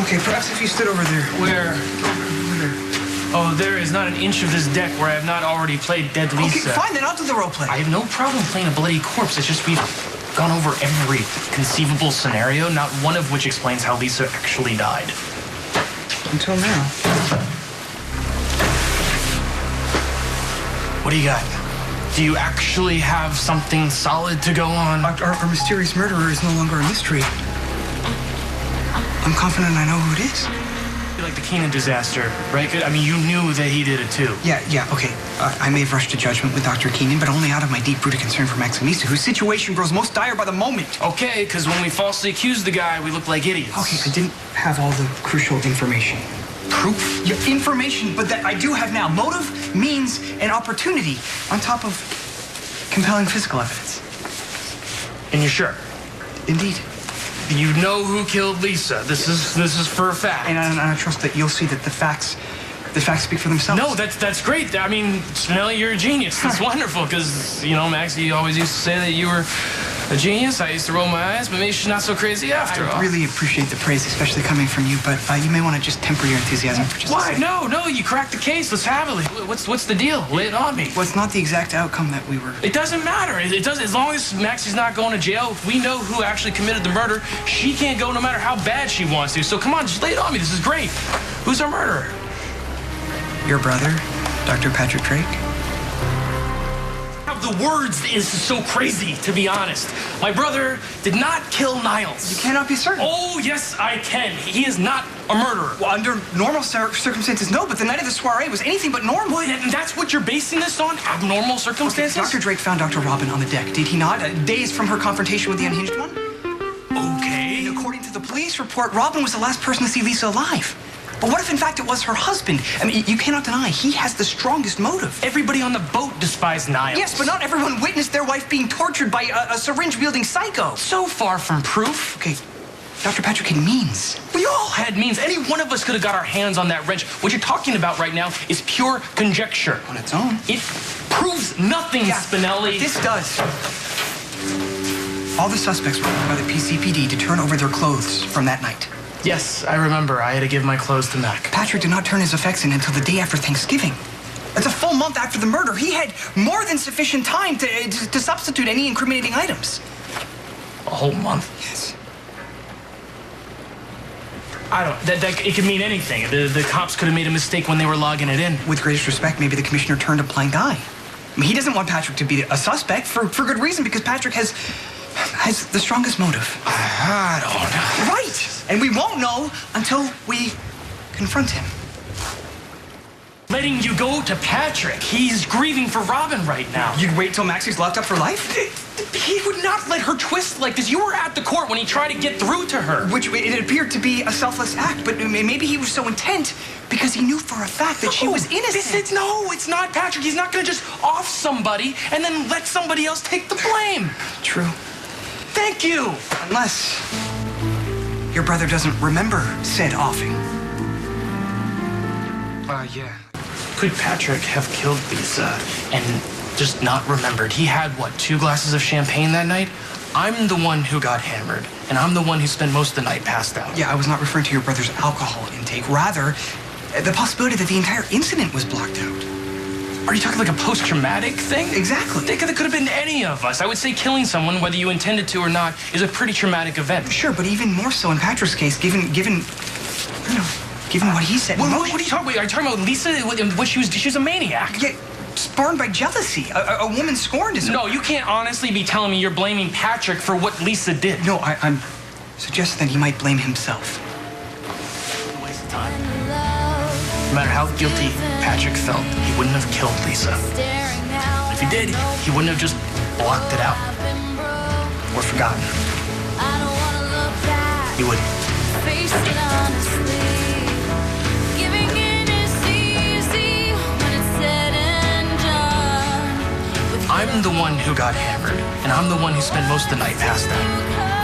Okay, perhaps if you stood over there. Where? Oh, there is not an inch of this deck where I have not already played Dead Lisa. Okay, fine, then I'll do the role play. I have no problem playing a bloody corpse. It's just we've gone over every conceivable scenario, not one of which explains how Lisa actually died. Until now. What do you got? Do you actually have something solid to go on? Our mysterious murderer is no longer a mystery. I'm confident I know who it is. Like the Keenan disaster, right? I mean, you knew that he did it too. Yeah, okay. I may have rushed to judgment with Dr. Keenan, but only out of my deep-rooted concern for Max and Lisa, whose situation grows most dire by the moment. Okay, because when we falsely accused the guy, we looked like idiots. Okay, I didn't have all the crucial information. Proof? Yeah, information, but that I do have now. Motive, means, and opportunity, on top of compelling physical evidence. And you're sure? Indeed. You know who killed Lisa. This is for a fact. And I trust that you'll see that the facts speak for themselves. No, that's great. I mean, Spinelli, you're a genius. That's wonderful, because, you know, Max, you always used to say that you were a genius. I used to roll my eyes, but maybe she's not so crazy after all. I really appreciate the praise, especially coming from you, but you may want to just temper your enthusiasm for just a second. Why? No, you cracked the case. Let's have it. What's the deal? Lay it on me. Well, it's not the exact outcome that we were... It doesn't matter. It doesn't. As long as Maxie's not going to jail, if we know who actually committed the murder, she can't go no matter how bad she wants to. So come on, just lay it on me. This is great. Who's our murderer? Your brother, Dr. Patrick Drake. The words is so crazy, to be honest. My brother did not kill Niles. You cannot be certain. Oh, yes, I can. He is not a murderer. Well, under normal circumstances, no, but the night of the soiree was anything but normal. Well, and that's what you're basing this on? Abnormal circumstances? Okay, Dr. Drake found Dr. Robin on the deck, did he not? Days from her confrontation with the unhinged one? Okay. And according to the police report, Robin was the last person to see Lisa alive. But what if, in fact, it was her husband? I mean, you cannot deny he has the strongest motive. Everybody on the boat despised Niles. Yes, but not everyone witnessed their wife being tortured by a syringe-wielding psycho. So far from proof. Okay, Dr. Patrick had means. We all had means. Any one of us could have got our hands on that wrench. What you're talking about right now is pure conjecture. On its own. It proves nothing, Spinelli. This does. All the suspects were ordered by the PCPD to turn over their clothes from that night. Yes, I remember. I had to give my clothes to Mac. Patrick did not turn his effects in until the day after Thanksgiving. That's a full month after the murder. He had more than sufficient time to substitute any incriminating items. A whole month? Yes. I don't... That it could mean anything. The cops could have made a mistake when they were logging it in. With greatest respect, maybe the commissioner turned a blind eye. I mean, he doesn't want Patrick to be a suspect for good reason, because Patrick has the strongest motive. I don't know. Right! And we won't know until we confront him. Letting you go to Patrick. He's grieving for Robin right now. You'd wait till Maxie's locked up for life? He would not let her twist like this. You were at the court when he tried to get through to her. Which it appeared to be a selfless act, but maybe he was so intent because he knew for a fact that she was innocent. No, it's not Patrick. He's not going to just off somebody and then let somebody else take the blame. True. Thank you. Unless your brother doesn't remember said offing. Yeah. Could Patrick have killed Lisa and just not remembered? He had, what, 2 glasses of champagne that night? I'm the one who got hammered, and I'm the one who spent most of the night passed out. Yeah, I was not referring to your brother's alcohol intake. Rather, the possibility that the entire incident was blocked out. Are you talking like a post-traumatic thing? Exactly. It could have been any of us. I would say killing someone, whether you intended to or not, is a pretty traumatic event. Sure, but even more so in Patrick's case, given what he said. What are you talking about? Are you talking about Lisa? What she was a maniac. Yeah, spurned by jealousy. A woman scorned is... No, you can't honestly be telling me you're blaming Patrick for what Lisa did. No, I'm suggesting that he might blame himself. A waste of time. No matter how guilty Patrick felt, he wouldn't have killed Lisa. If he did, he wouldn't have just blocked it out. Or forgotten. He wouldn't. I'm the one who got hammered, and I'm the one who spent most of the night passed out.